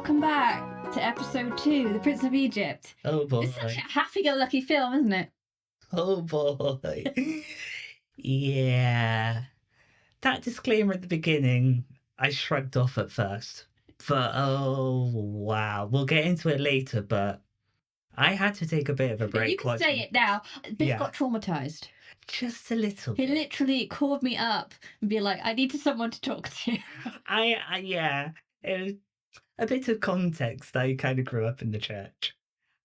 welcome back to episode 2, The Prince of Egypt. Oh boy. It's such a happy-go-lucky film, isn't it? Oh boy. Yeah. That disclaimer at the beginning, I shrugged off at first. But oh wow. We'll get into it later, but I had to take a bit of a break. You can say it now. Biff Yeah. got traumatised. Just a little He bit. literally called me up and be like, I need someone to talk to. Yeah. It was a bit of context. I kind of grew up in the church.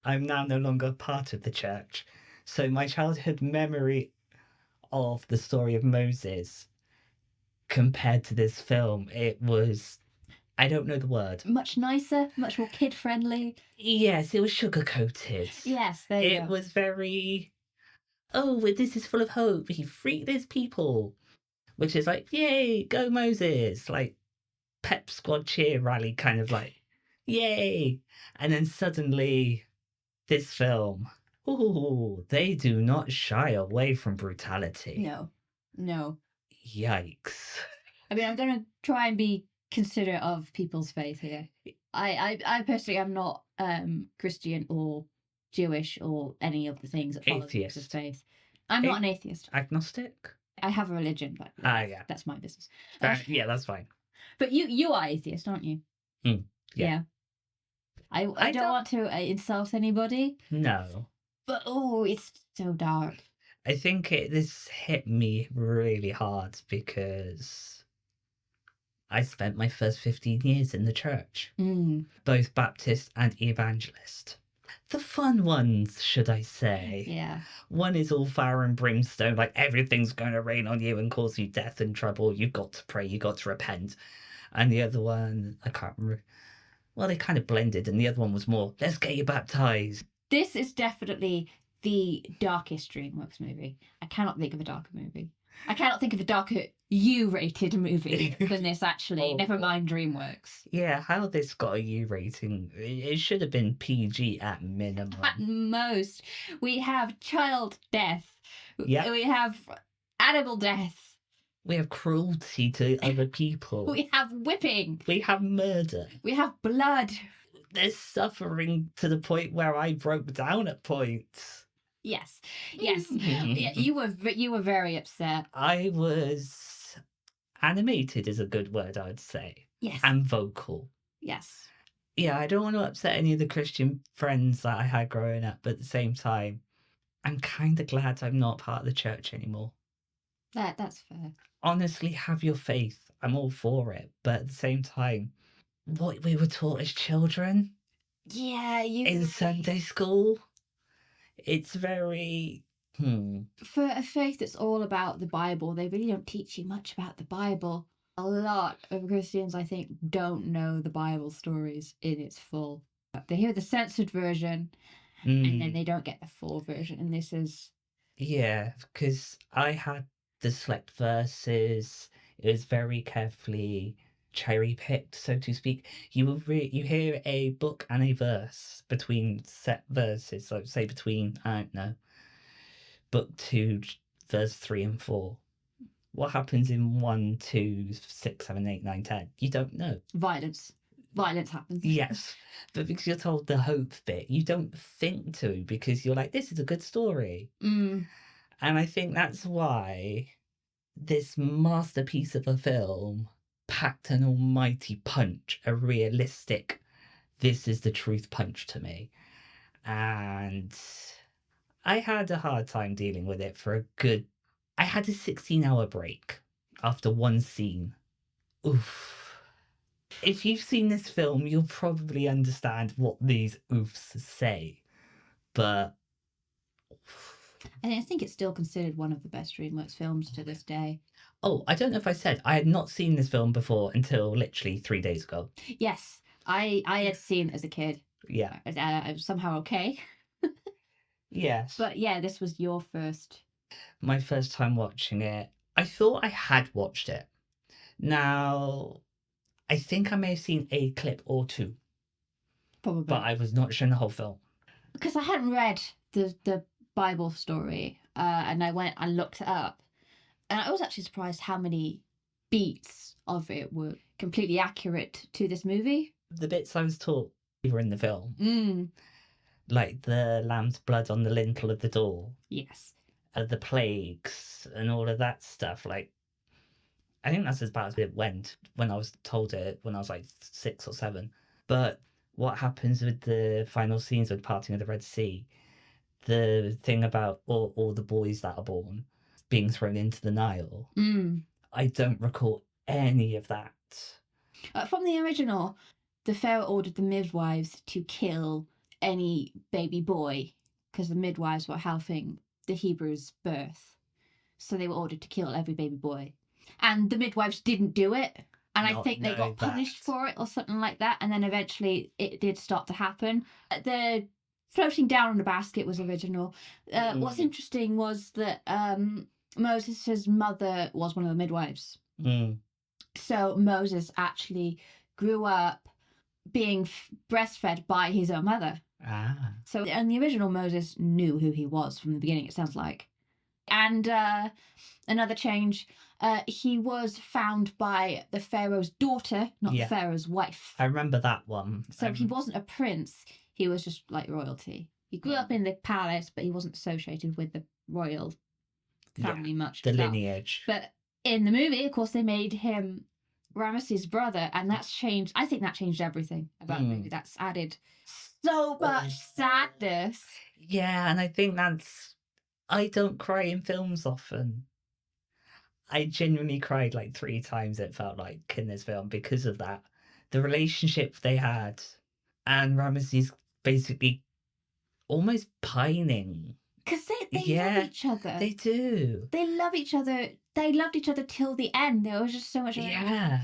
I'm now no longer part of the church. So my childhood memory of the story of Moses compared to this film, it was, I don't know the word. Much nicer, much more kid-friendly. Yes, it was sugar-coated. Yes, there you It go. was very, oh, this is full of hope. He freed his people. Which is like, yay, go Moses. Like, pep squad cheer rally kind of like, yay. And then suddenly, this film, ooh, they do not shy away from brutality. No. Yikes. I mean, I'm going to try and be considerate of people's faith here. I personally am not Christian or Jewish or any of the things that follow Atheist. Jesus' faith. I'm not an atheist. Agnostic? I have a religion, but Yeah. that's my business. Yeah, that's fine. But you are atheist, aren't you? Yeah. I don't want to insult anybody. No. But it's so dark. I think this hit me really hard because I spent my first 15 years in the church, both Baptist and evangelist. The fun ones, should I say. Yeah. One is all fire and brimstone, like everything's going to rain on you and cause you death and trouble. You've got to pray, you've got to repent. And the other one, I can't remember. Well, they kind of blended, and the other one was more, let's get you baptized. This is definitely the darkest DreamWorks movie. I cannot think of a darker movie. I cannot think of a darker U-rated movie than this, actually. Never mind DreamWorks. Yeah, how this got a U rating? It should have been PG at minimum. At most. We have child death. Yeah. We have animal death. We have cruelty to other people. We have whipping. We have murder. We have blood. There's suffering to the point where I broke down at points. Yes. Yeah, you were very upset. I was animated is a good word, I'd say. Yes. And vocal. Yes. Yeah, I don't want to upset any of the Christian friends that I had growing up, but at the same time, I'm kind of glad I'm not part of the church anymore. That's fair. Honestly, have your faith. I'm all for it. But at the same time, what we were taught as children in Sunday school, it's very For a faith that's all about the Bible, they really don't teach you much about the Bible. A lot of Christians, I think, don't know the Bible stories in its full. They hear the censored version and then they don't get the full version. And this is... Yeah, because I had the select verses. It was very carefully cherry-picked, so to speak. You hear a book and a verse between set verses. So say between, I don't know, book 2, verse 3 and 4. What happens in 1, 2, 6, 7, 8, 9, 10? You don't know. Violence happens. Yes, but because you're told the hope bit, you don't think to, because you're like, this is a good story. And I think that's why this masterpiece of a film packed an almighty punch, a realistic, this is the truth punch to me. And I had a hard time dealing with it for I had a 16-hour break after one scene. Oof. If you've seen this film, you'll probably understand what these oofs say. But And I think it's still considered one of the best DreamWorks films to this day. Oh, I don't know if I said, I had not seen this film before until literally 3 days ago. Yes, I had seen it as a kid. Yeah. I was somehow okay. Yes. But yeah, this was your first. My first time watching it. I thought I had watched it. Now, I think I may have seen a clip or two. Probably. But I was not shown the whole film. Because I hadn't read the Bible story, and I went and looked it up. And I was actually surprised how many beats of it were completely accurate to this movie. The bits I was taught were in the film. Like the lamb's blood on the lintel of the door. Yes. The plagues and all of that stuff. Like, I think that's as bad as it went when I was told it when I was like 6 or 7. But what happens with the final scenes with parting of the Red Sea, the thing about all the boys that are born being thrown into the Nile, I don't recall any of that. From the original, the Pharaoh ordered the midwives to kill any baby boy because the midwives were helping the Hebrews' birth. So they were ordered to kill every baby boy. And the midwives didn't do it. And I think they got punished for it or something like that. And then eventually it did start to happen. The floating down on the basket was original. What's interesting was that Moses' mother was one of the midwives. So Moses actually grew up being breastfed by his own mother. So in the original, Moses knew who he was from the beginning, it sounds like. And another change, he was found by the Pharaoh's daughter, not the Pharaoh's wife. I remember that one. So he wasn't a prince, he was just like royalty. He grew up in the palace, but he wasn't associated with the royal family much. The lineage. But in the movie, of course, they made him Ramesses' brother, and that's changed. I think that changed everything about the movie. That's added so much sadness. Yeah, and I think that's... I don't cry in films often. I genuinely cried like 3 times, it felt like, in this film because of that. The relationship they had, and Ramesses basically almost pining. Because they love each other. They do. They love each other. They loved each other till the end. There was just so much. Yeah.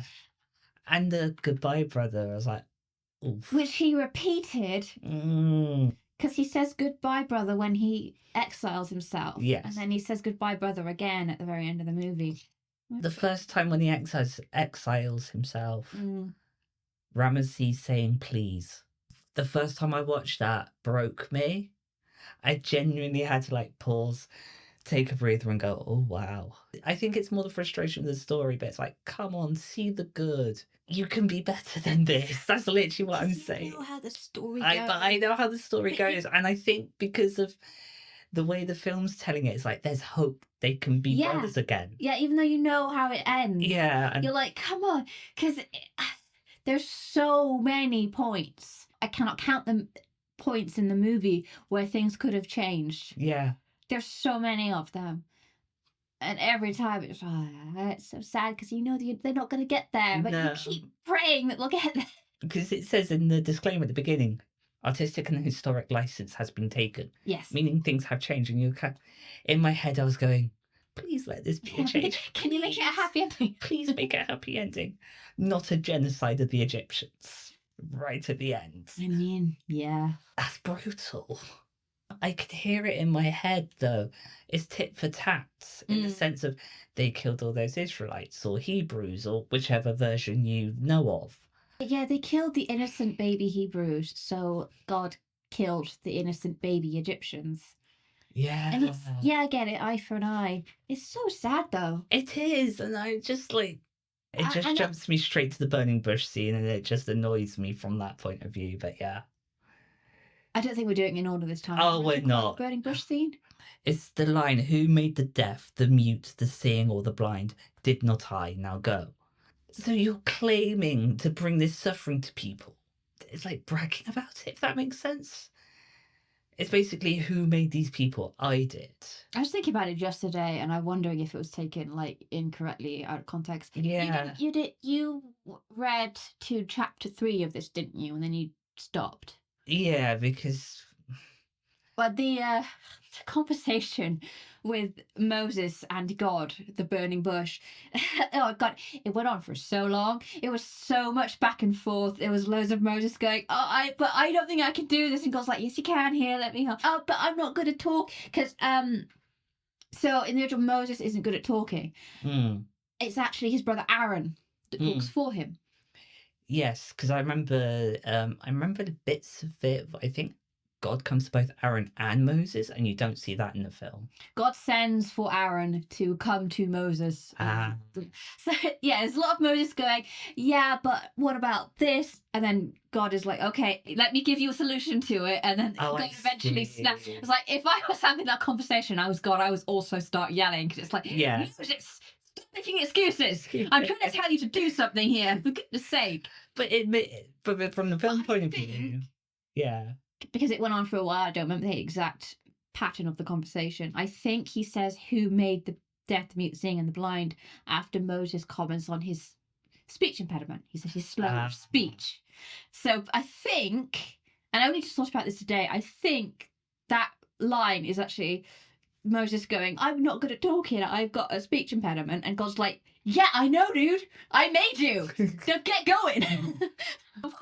And the goodbye brother, I was like, oof. Which he repeated. Because he says goodbye brother when he exiles himself. Yes. And then he says goodbye brother again at the very end of the movie. The first time when he exiles himself, Ramesses saying please. The first time I watched that broke me. I genuinely had to like pause, take a breather and go, oh wow. I think it's more the frustration of the story, but it's like, come on, see the good. You can be better than this. That's literally what I'm saying. I know how the story goes. I know how the story goes. And I think because of the way the film's telling it, it's like there's hope they can be brothers again. Yeah, even though you know how it ends. Yeah. And you're like, come on. Because there's so many points. I cannot count them points in the movie where things could have changed. Yeah. There's so many of them. And every time it's so sad because you know they're not going to get there, but you keep praying that they'll get there. Because it says in the disclaimer at the beginning, artistic and historic license has been taken. Yes. Meaning things have changed. And in my head, I was going, please let this be a change. Can you make it a happy ending? Please make it a happy ending. Not a genocide of the Egyptians. Right at the end. I mean, yeah. That's brutal. I could hear it in my head, though. It's tit for tat in the sense of they killed all those Israelites or Hebrews or whichever version you know of. Yeah, they killed the innocent baby Hebrews, so God killed the innocent baby Egyptians. Yeah. And I get it, eye for an eye. It's so sad, though. It is, and I just like... It just jumps me straight to the burning bush scene, and it just annoys me from that point of view, but yeah. I don't think we're doing it in order this time. Oh, we're not. The burning bush scene? It's the line, who made the deaf, the mute, the seeing, or the blind? Did not I, now go. So you're claiming to bring this suffering to people. It's like bragging about it, if that makes sense. It's basically, who made these people? I did. I was thinking about it yesterday, and I'm wondering if it was taken like incorrectly out of context. Yeah. You read to chapter 3 of this, didn't you? And then you stopped. Yeah, because... But the conversation with Moses and God, the burning bush, oh God, it went on for so long. It was so much back and forth. There was loads of Moses going, but I don't think I can do this. And God's like, yes, you can. Here, let me help. Oh, but I'm not good at talk. Because, so in the original, Moses isn't good at talking. It's actually his brother Aaron that talks for him. Yes, because I remember the bits of it, I think God comes to both Aaron and Moses, and you don't see that in the film. God sends for Aaron to come to Moses. So yeah, there's a lot of Moses going, yeah, but what about this? And then God is like, okay, let me give you a solution to it. And then God eventually snaps. It's like, if I was having that conversation, I was God, I was also start yelling, because it's like, Moses, stop making excuses. I'm trying to tell you to do something here, for goodness sake. But from the film point of view, yeah. Because it went on for a while, I don't remember the exact pattern of the conversation. I think he says, who made the deaf, the mute, seeing, and the blind, after Moses comments on his speech impediment. He says he's slow of speech. So I think, and I only just thought about this today, I think that line is actually Moses going, I'm not good at talking, I've got a speech impediment. And God's like, yeah, I know, dude. I made you. So get going.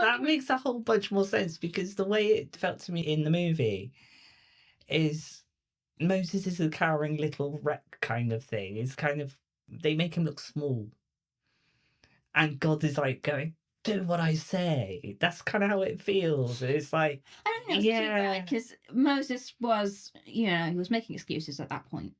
That makes a whole bunch more sense, because the way it felt to me in the movie is Moses is a cowering little wreck kind of thing. It's kind of, they make him look small. And God is like going, do what I say. That's kind of how it feels. It's like, I don't think it's too bad, because Moses was, he was making excuses at that point.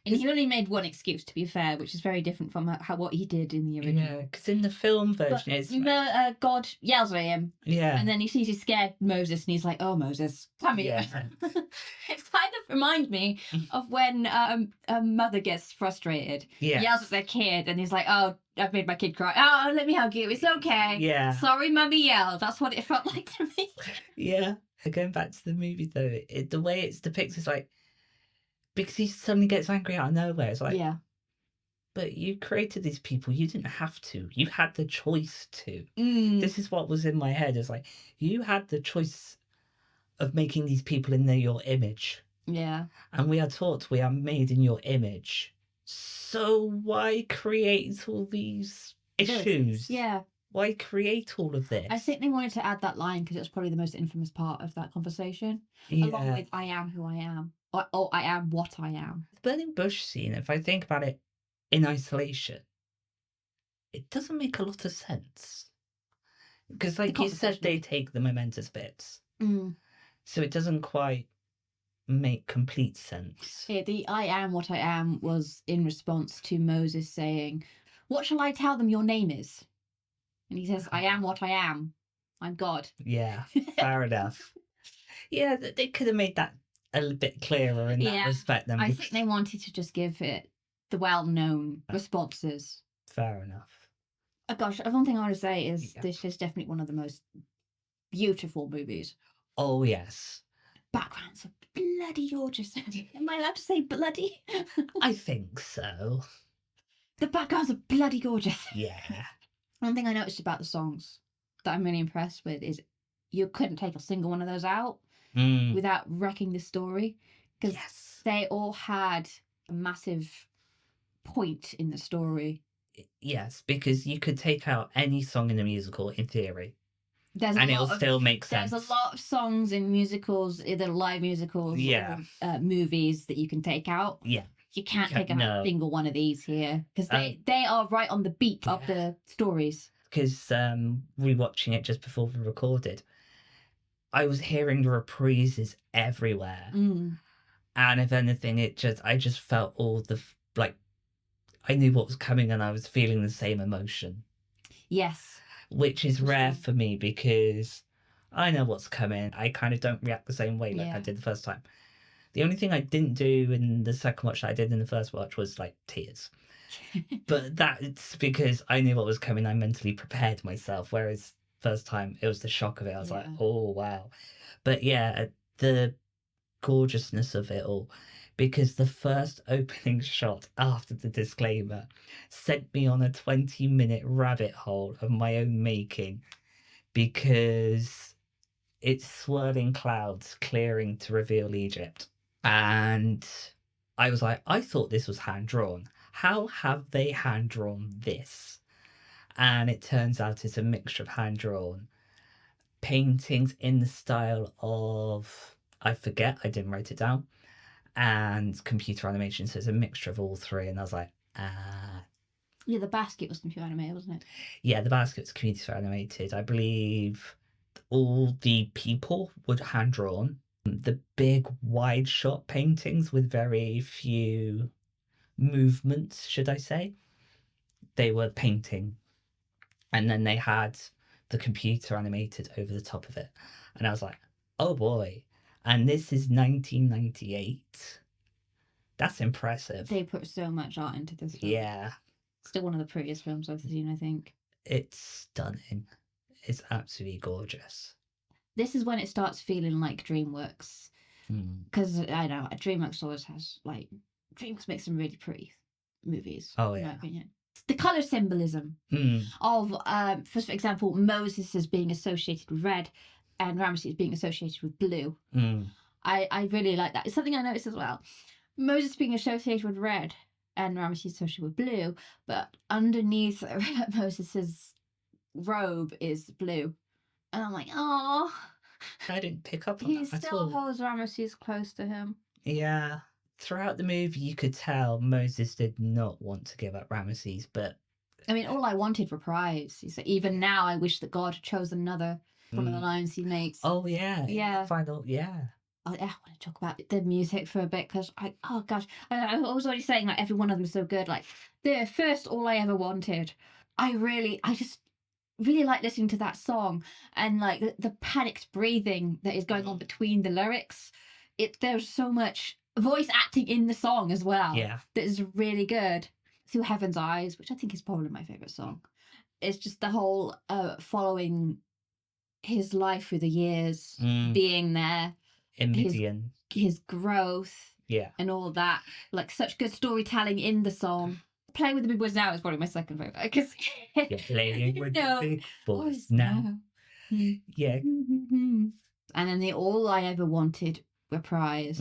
And he only made one excuse, to be fair, which is very different from what he did in the original. Yeah, because in the film version, it's like, God yells at him. Yeah. And then he sees he's scared Moses, and he's like, oh, Moses, come here. It kind of reminds me of when a mother gets frustrated, yells at their kid, and he's like, oh, I've made my kid cry. Oh, let me hug you. It's okay. Yeah. Sorry, mummy yelled. That's what it felt like to me. Yeah. Going back to the movie, though, the way it's depicted is like, because he suddenly gets angry out of nowhere. It's like, yeah. But you created these people. You didn't have to. You had the choice to. This is what was in my head. It's like, you had the choice of making these people in your image. Yeah. And we are taught we are made in your image. So why create all these issues? Yeah. Why create all of this? I think they wanted to add that line because it was probably the most infamous part of that conversation. Yeah. Along with I am who I am. Or I am what I am. The burning bush scene, if I think about it in isolation, it doesn't make a lot of sense. Because like you said, they take the momentous bits. So it doesn't quite make complete sense. Yeah, the I am what I am was in response to Moses saying, what shall I tell them your name is? And he says, I am what I am. I'm God. Yeah, fair enough. Yeah, they could have made that a little bit clearer in that respect. Then I think they wanted to just give it the well-known responses. Fair enough. Oh gosh, one thing I want to say is this is definitely one of the most beautiful movies. Oh, yes. Backgrounds are bloody gorgeous. Am I allowed to say bloody? I think so. The backgrounds are bloody gorgeous. Yeah. One thing I noticed about the songs that I'm really impressed with is you couldn't take a single one of those out without wrecking the story, because they all had a massive point in the story. Yes, because you could take out any song in a musical in theory, and it'll still make sense. There's a lot of songs in musicals, either live musicals or movies, that you can take out. Yeah. You can't take out a single one of these here, because they are right on the beat of the stories. Because rewatching it just before we recorded, I was hearing the reprises everywhere. And if anything, I just felt all the, I knew what was coming and I was feeling the same emotion. Yes. Which is rare for me, because I know what's coming. I kind of don't react the same way like I did the first time. The only thing I didn't do in the second watch that I did in the first watch was tears. But that's because I knew what was coming. I mentally prepared myself. Whereas first time it was the shock of it. I was like, oh, wow. But yeah, the gorgeousness of it all. Because the first opening shot after the disclaimer sent me on a 20-minute rabbit hole of my own making. Because it's swirling clouds clearing to reveal Egypt. And I was like, I thought this was hand-drawn. How have they hand-drawn this? And it turns out it's a mixture of hand-drawn paintings in the style of, I forget, I didn't write it down, and computer animation. So it's a mixture of all three. And I was like, Yeah, the basket was computer animated, wasn't it? Yeah, the basket's computer animated. I believe all the people were hand-drawn. The big wide shot paintings with very few movements, should I say. They were painting. And then they had the computer animated over the top of it. And I was like, oh boy. And this is 1998. That's impressive. They put so much art into this film. Yeah. Still one of the prettiest films I've seen, I think. It's stunning. It's absolutely gorgeous. This is when it starts feeling like DreamWorks. Because I know DreamWorks always has, like, DreamWorks makes some really pretty movies. Oh, in yeah. my opinion. The colour symbolism of, for example, Moses as being associated with red and Ramesses being associated with blue. I really like that. It's something I noticed as well. Moses being associated with red and Ramesses associated with blue, but underneath Moses's robe is blue. And I'm like, oh. I didn't pick up on He that at still all. holds Ramesses close to him. Yeah. Throughout the movie, you could tell Moses did not want to give up Ramesses, but... I mean, all I wanted reprise. He said, even now I wish that God had chosen another. One of the lines he makes. Oh, yeah. Yeah. Final, yeah. I want to talk about the music for a bit because oh gosh, I was already saying like every one of them is so good. Like the first All I Ever Wanted, I just really like listening to that song and like the panicked breathing that is going on between the lyrics. There's so much voice acting in the song as well. Yeah. That is really good. Through Heaven's Eyes, which I think is probably my favorite song. It's just the whole following his life through the years, being there. In Midian. His growth. Yeah. And all that. Like such good storytelling in the song. Playing with the Big Boys Now is probably my second favourite. Because You're playing with the big boys now. Yeah. And then the All I Ever Wanted reprise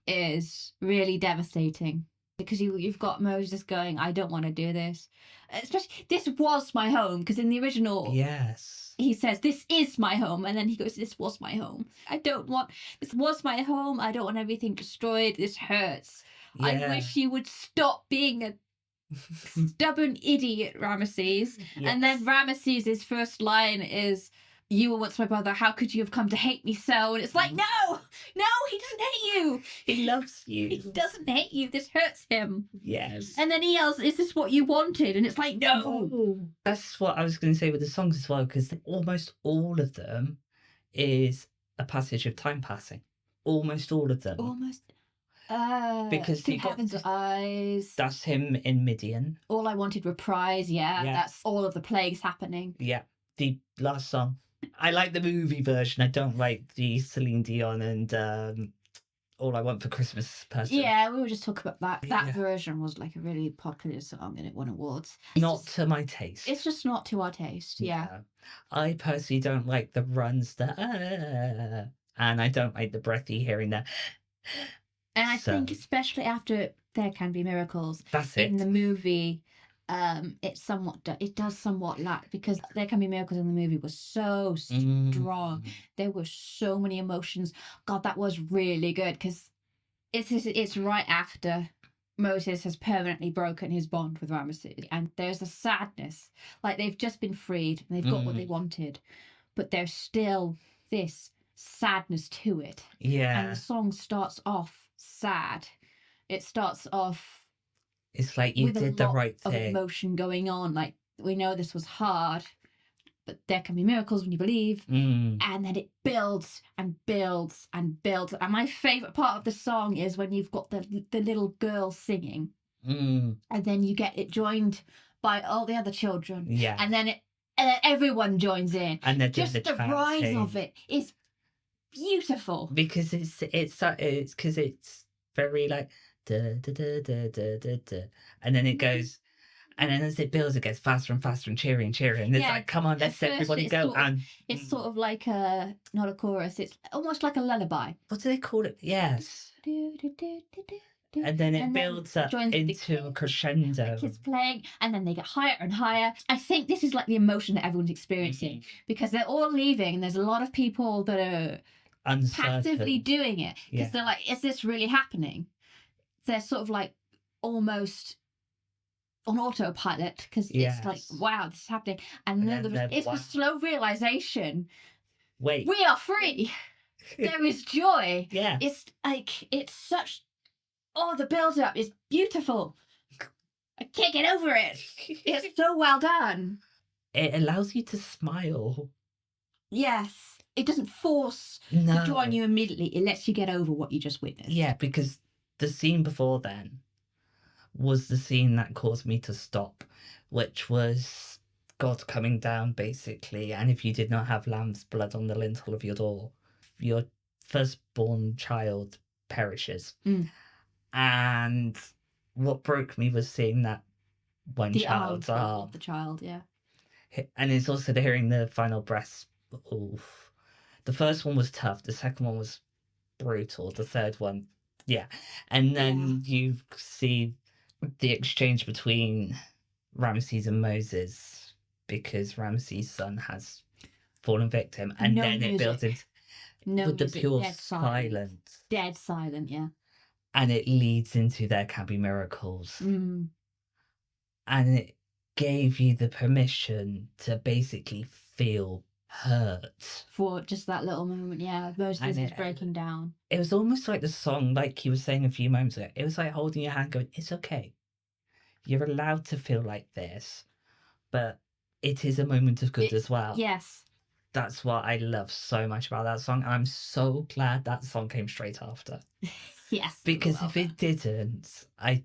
is really devastating. Because you've got Moses going, I don't want to do this. Especially, this was my home. Because in the original... Yes. He says, this is my home. And then he goes, this was my home. This was my home. I don't want everything destroyed. This hurts. Yeah. I wish you would stop being a stubborn idiot, Ramesses. Yes. And then Ramesses' first line is, you were once my brother. How could you have come to hate me so? And it's like, no, he doesn't hate you. He loves you. He doesn't hate you. This hurts him. Yes. And then he yells, is this what you wanted? And it's like, no. That's what I was going to say with the songs as well, because almost all of them is a passage of time passing. Almost all of them. Almost. Because Through Heaven's Eyes. That's him in Midian. All I Wanted reprise, yeah. That's all of the plagues happening. Yeah. The last song. I like the movie version. I don't like the Celine Dion and All I Want for Christmas person. Yeah, we were just talking about that. That version was like a really popular song and it won awards. Not to my taste. It's just not to our taste, yeah. I personally don't like the runs that... and I don't like the breathy hearing that. And I think especially after There Can Be Miracles. That's it. In the movie... it does somewhat lack because There Can Be Miracles in the movie was so strong. There were so many emotions. God, that was really good because it's right after Moses has permanently broken his bond with Ramesses, and there's a sadness, like they've just been freed and they've got what they wanted, but there's still this sadness to it. Yeah, and the song starts off sad. It starts off. It's like you did the right thing. Of emotion going on. Like, we know this was hard, but there can be miracles when you believe. And then it builds and builds and builds. And my favourite part of the song is when you've got the little girl singing. And then you get it joined by all the other children. Yeah. And then everyone joins in. And then just the rise of it is beautiful. Because it's very like... Da, da, da, da, da, da, da. And then it goes, and then as it builds, it gets faster and faster and cheery and cheery. And it's like, come on, let's everybody go. It's sort of like not a chorus, it's almost like a lullaby. What do they call it? Yes. And then it builds up into a crescendo. Kids playing, and then they get higher and higher. I think this is like the emotion that everyone's experiencing because they're all leaving, and there's a lot of people that are passively doing it because they're like, is this really happening? They're sort of like almost on autopilot because it's like, wow, this is happening. And then it's a slow realization. Wait. We are free. there is joy. Yeah. It's like, it's such, the build-up is beautiful. I can't get over it. It's so well done. It allows you to smile. Yes. It doesn't force the joy on you immediately. It lets you get over what you just witnessed. Yeah, because the scene before then was the scene that caused me to stop, which was God coming down, basically. And if you did not have lamb's blood on the lintel of your door, your firstborn child perishes. And what broke me was seeing that one child's arm. The child, yeah. And it's also hearing the final breaths. Oof. The first one was tough. The second one was brutal. The third one, yeah. And then you see the exchange between Ramses and Moses, because Ramses' son has fallen victim, and then it builds into with the pure silence. Dead silent, yeah. And it leads into There Can Be Miracles. And it gave you the permission to basically feel hurt. For just that little moment, yeah. Moses is breaking down. It was almost like the song, like you were saying a few moments ago. It was like holding your hand going, it's okay. You're allowed to feel like this, but it is a moment of good as well. Yes. That's what I love so much about that song. I'm so glad that song came straight after. Yes. Because if it didn't, I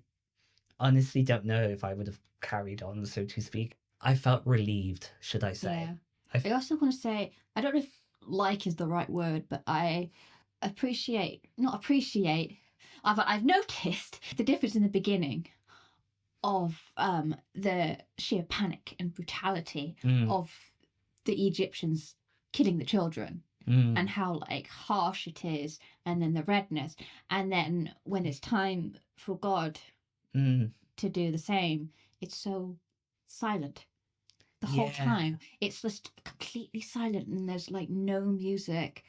honestly don't know if I would have carried on, so to speak. I felt relieved, should I say. Yeah. I also want to say, I don't know if like is the right word, but I I've noticed the difference in the beginning of the sheer panic and brutality of the Egyptians killing the children, and how like harsh it is, and then the redness, and then when it's time for God to do the same, it's so silent. The whole time it's just completely silent, and there's like no music.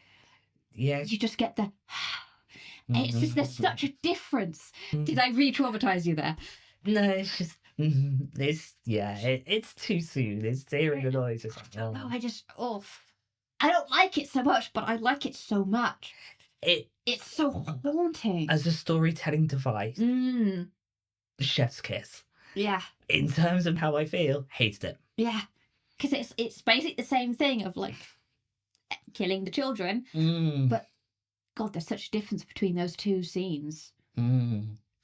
Yeah, you just get the it's just, there's such a difference. Did I re-traumatize you there? No, it's just it's too soon. It's hearing the noise. It's like, no, I don't like it so much, but I like it so much. It's so haunting as a storytelling device. Chef's kiss. Yeah. In terms of how I feel, hated it. Yeah, because it's basically the same thing of like killing the children, but God, there's such a difference between those two scenes.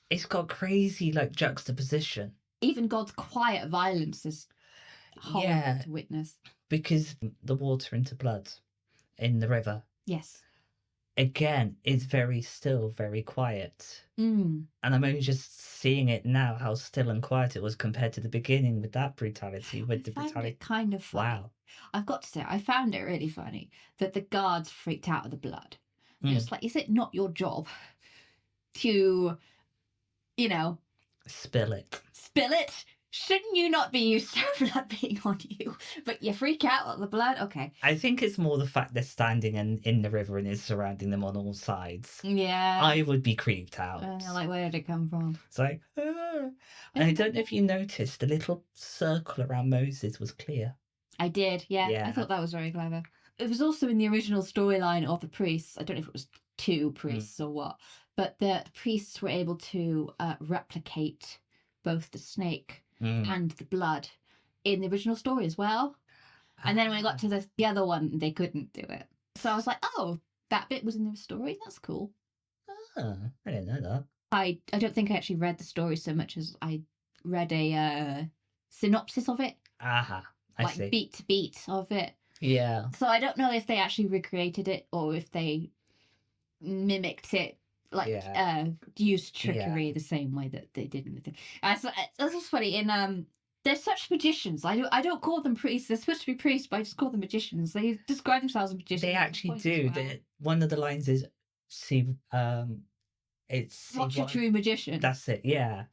It's got crazy like juxtaposition. Even God's quiet violence is horrible to witness. Because the water into blood in the river. Yes. Again, is very still, very quiet. And I'm only just seeing it now, how still and quiet it was compared to the beginning with that brutality. I found it kind of funny. Wow. I've got to say, I found it really funny that the guards freaked out of the blood. It's like, is it not your job to, spill it? Shouldn't you not be used to blood being on you? But you freak out at the blood? Okay. I think it's more the fact they're standing in the river and it's surrounding them on all sides. Yeah. I would be creeped out. Like, where did it come from? It's like, And I don't know if you noticed, the little circle around Moses was clear. I did, yeah. I thought that was very clever. It was also in the original storyline of the priests. I don't know if it was two priests or what, but the priests were able to replicate both the snake and the blood in the original story as well. And then when I got to the other one, they couldn't do it. So I was like, oh, that bit was in the story? That's cool. Oh, I didn't know that. I don't think I actually read the story so much as I read a synopsis of it. I see. Beat to beat of it. Yeah. So I don't know if they actually recreated it or if they mimicked it, used trickery the same way that they did in the thing. So that's just funny. They're such magicians. I don't call them priests. They're supposed to be priests, but I just call them magicians. They describe themselves as magicians. They actually do. One of the lines is, watch a true magician. That's it, yeah.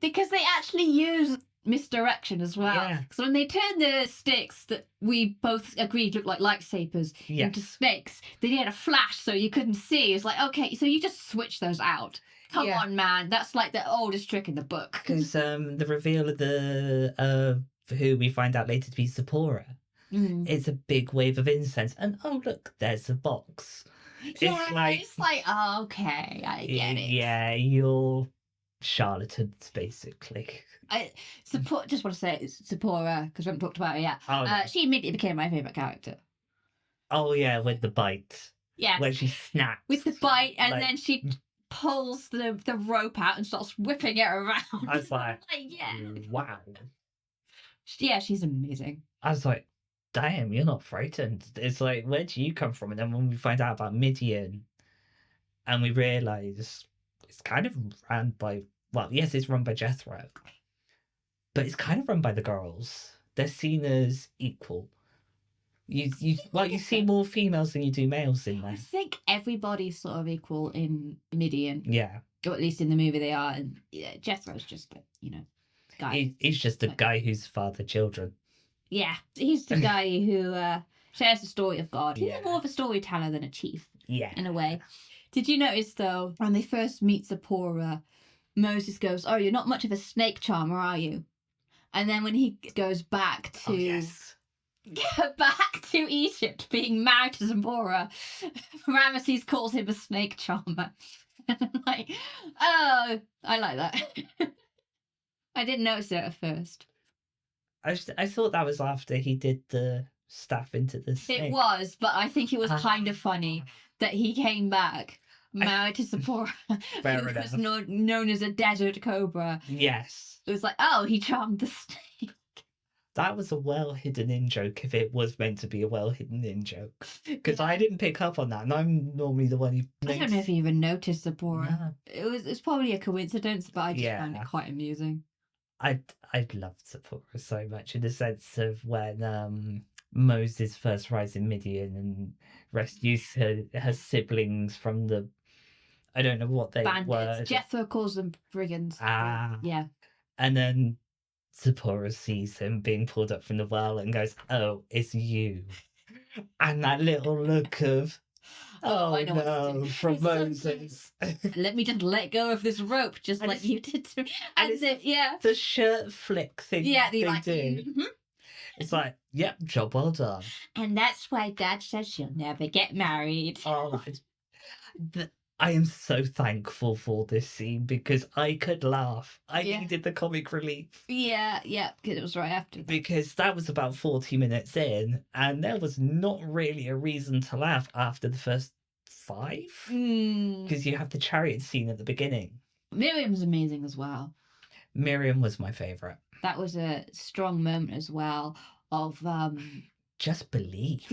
Because they actually use misdirection as well. Yeah. So when they turned the sticks that we both agreed looked like lightsabers into snakes, they did a flash so you couldn't see. It's like, okay, so you just switch those out. Come on, man. That's like the oldest trick in the book. Because the reveal of the who we find out later to be Zipporah, it's a big wave of incense. And oh, look, there's a box. It's like, oh, okay, I get it. Yeah, you're charlatans, basically. I just want to say it's Sephora, because we haven't talked about her yet. Oh, no. She immediately became my favourite character. Oh, yeah, with the bite. Yeah. When she snaps. With the bite, and then she pulls the rope out and starts whipping it around. I was like, yeah. Wow. Yeah, she's amazing. I was like, damn, you're not frightened. It's like, where do you come from? And then when we find out about Midian, and we realise it's kind of run by, well, yes, it's run by Jethro, but it's kind of run by the girls. They're seen as equal. You see more females than you do males in there. I think everybody's sort of equal in Midian. Yeah. Or at least in the movie they are. And Jethro's just, guy. He's just a guy who's fathered children. Yeah. He's the guy who shares the story of God. He's more of a storyteller than a chief. Yeah. In a way. Did you notice, though, when they first meet Zipporah, Moses goes, "Oh, you're not much of a snake charmer, are you?" And then when he goes back to back to Egypt, being married to Zipporah, Ramesses calls him a snake charmer. And I'm like, oh, I like that. I didn't notice it at first. I thought that was after he did the staff into the snake. It was, but I think it was kind of funny that he came back married to Zipporah, who was known as a desert cobra. Yes. It was like, oh, he charmed the snake. That was a well-hidden in-joke if it was meant to be a well-hidden in-joke. Because I didn't pick up on that, and I'm normally the one who I don't know if you even noticed Zipporah. No. It's probably a coincidence, but I just found it quite amusing. I loved Zipporah so much in the sense of when Moses first rides in Midian and rescues her siblings from the, I don't know what they were. Jethro calls them brigands. Yeah. And then Zipporah sees him being pulled up from the well and goes, "Oh, it's you." And that little look of, oh no, from Moses. Let me just let go of this rope, just like you did to me. And the shirt flick thing they do. Mm-hmm. It's like, yep, job well done. And that's why Dad says she'll never get married. Oh, I am so thankful for this scene because I could laugh. I needed the comic relief. Yeah, because it was right after that. Because that was about 40 minutes in, and there was not really a reason to laugh after the first 5. Because you have the chariot scene at the beginning. Miriam's amazing as well. Miriam was my favourite. That was a strong moment as well of just believe.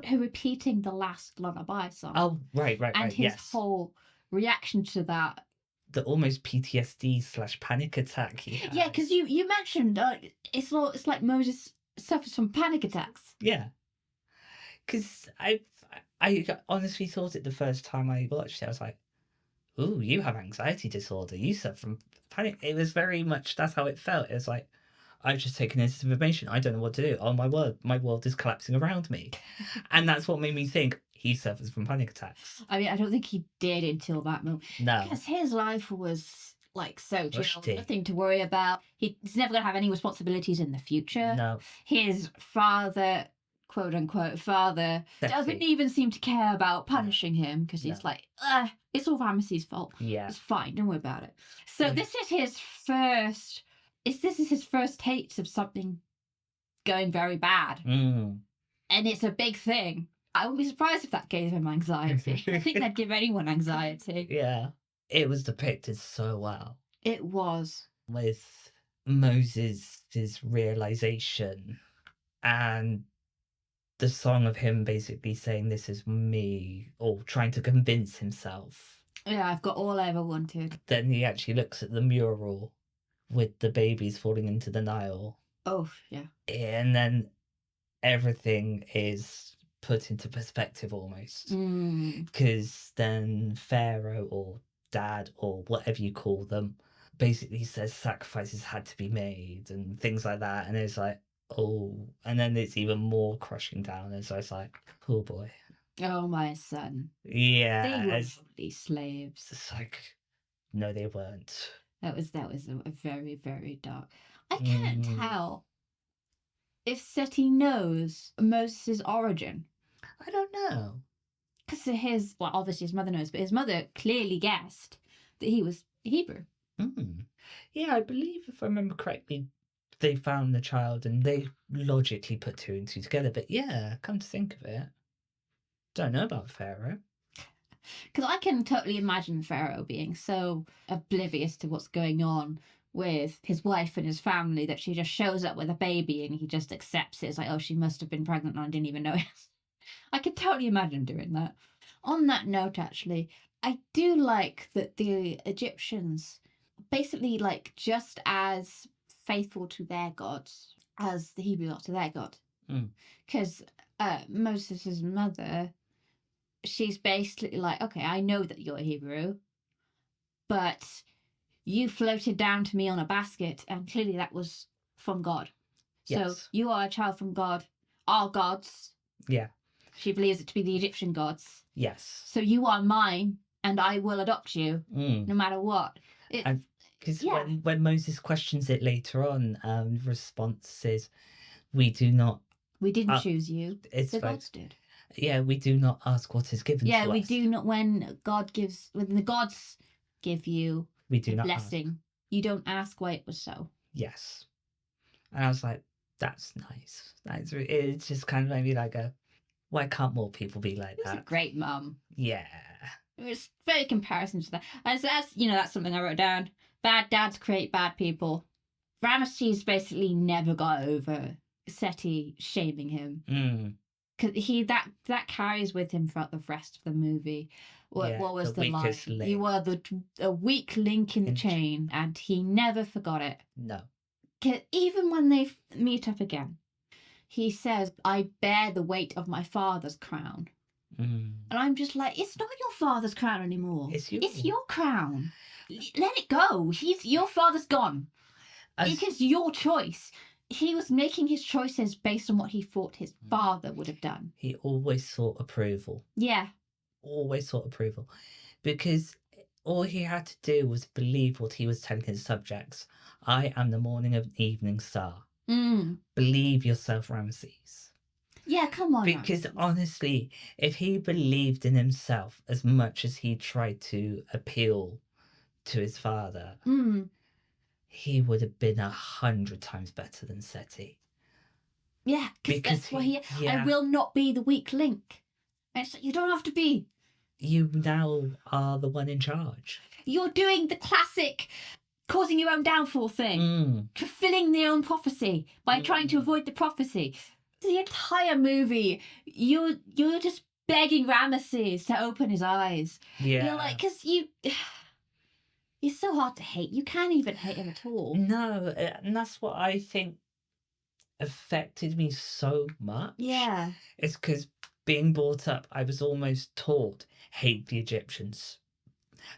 Her repeating the last lullaby song. Oh, right. And his whole reaction to that. The almost PTSD / panic attack he had. Yeah, because you mentioned it's like Moses suffers from panic attacks. Yeah. Because I honestly thought it the first time I watched it. I was like, ooh, you have anxiety disorder. You suffer from panic. It was very much, that's how it felt. It was like, I've just taken this information. I don't know what to do. Oh, my world is collapsing around me. And that's what made me think he suffers from panic attacks. I mean, I don't think he did until that moment. No. Because his life was like so chill, nothing to worry about. He's never going to have any responsibilities in the future. No. His father, quote unquote father, doesn't even seem to care about punishing him because he's like, it's all Ramesses' fault. Yeah. It's fine, don't worry about it. So this is his first... This is his first taste of something going very bad. And it's a big thing. I wouldn't be surprised if that gave him anxiety. I think that'd give anyone anxiety. Yeah. It was depicted so well. It was. With Moses' realization and the song of him basically saying, "This is me," or trying to convince himself. Yeah, I've got all I ever wanted. Then he actually looks at the mural with the babies falling into the Nile. Oh, yeah. And then everything is put into perspective almost. Because then Pharaoh or Dad or whatever you call them basically says sacrifices had to be made and things like that. And it's like, oh. And then it's even more crushing down. And so it's like, oh boy. Oh, my son. Yeah. They were these slaves. It's like, no, they weren't. That was a very, very dark. I can't tell if Seti knows Moses' origin. I don't know. Because obviously his mother knows, but his mother clearly guessed that he was Hebrew. Yeah, I believe, if I remember correctly, they found the child and they logically put two and two together. But yeah, come to think of it, don't know about Pharaoh. Because I can totally imagine Pharaoh being so oblivious to what's going on with his wife and his family that she just shows up with a baby and he just accepts it. It's like, oh, she must have been pregnant and I didn't even know it. I could totally imagine doing that. On that note, actually, I do like that the Egyptians basically just as faithful to their gods as the Hebrews are to their god. Because Moses' mother, she's basically like, okay, I know that you're a Hebrew, but you floated down to me on a basket, and clearly that was from God. So you are a child from God, our gods. Yeah. She believes it to be the Egyptian gods. Yes. So you are mine, and I will adopt you, no matter what. Because when Moses questions it later on, response is, we didn't choose you. The gods did. Yeah, we do not ask what is given to us. Yeah, we do not. When the gods give you we do not blessing, ask. You don't ask why it was so. Yes. And I was like, that's nice. It's just kind of made me like why can't more people be like that? It's a great mum. Yeah. It was very comparison to that. And so that's something I wrote down. Bad dads create bad people. Ramesses basically never got over Seti shaming him. Because that carries with him throughout the rest of the movie. What was the line? Link. You were a weak link in the chain, and he never forgot it. No. Even when they meet up again, he says, I bear the weight of my father's crown. And I'm just like, it's not your father's crown anymore. It's your crown. Let it go. Your father's gone. It's your choice. He was making his choices based on what he thought his father would have done. He always sought approval. Yeah. Always sought approval. Because all he had to do was believe what he was telling his subjects. I am the morning and evening star. Believe yourself, Ramesses. Yeah, come on. Because Ramesses. Honestly, if he believed in himself as much as he tried to appeal to his father, he would have been 100 times better than Seti. Yeah, because that's why I will not be the weak link. You don't have to be. You now are the one in charge. You're doing the classic causing your own downfall thing. Fulfilling their own prophecy by trying to avoid the prophecy. The entire movie, you're just begging Ramesses to open his eyes. Yeah. You're like, because you're so hard to hate. You can't even hate him at all. No, and that's what I think affected me so much. Yeah. It's because being brought up, I was almost taught, hate the Egyptians.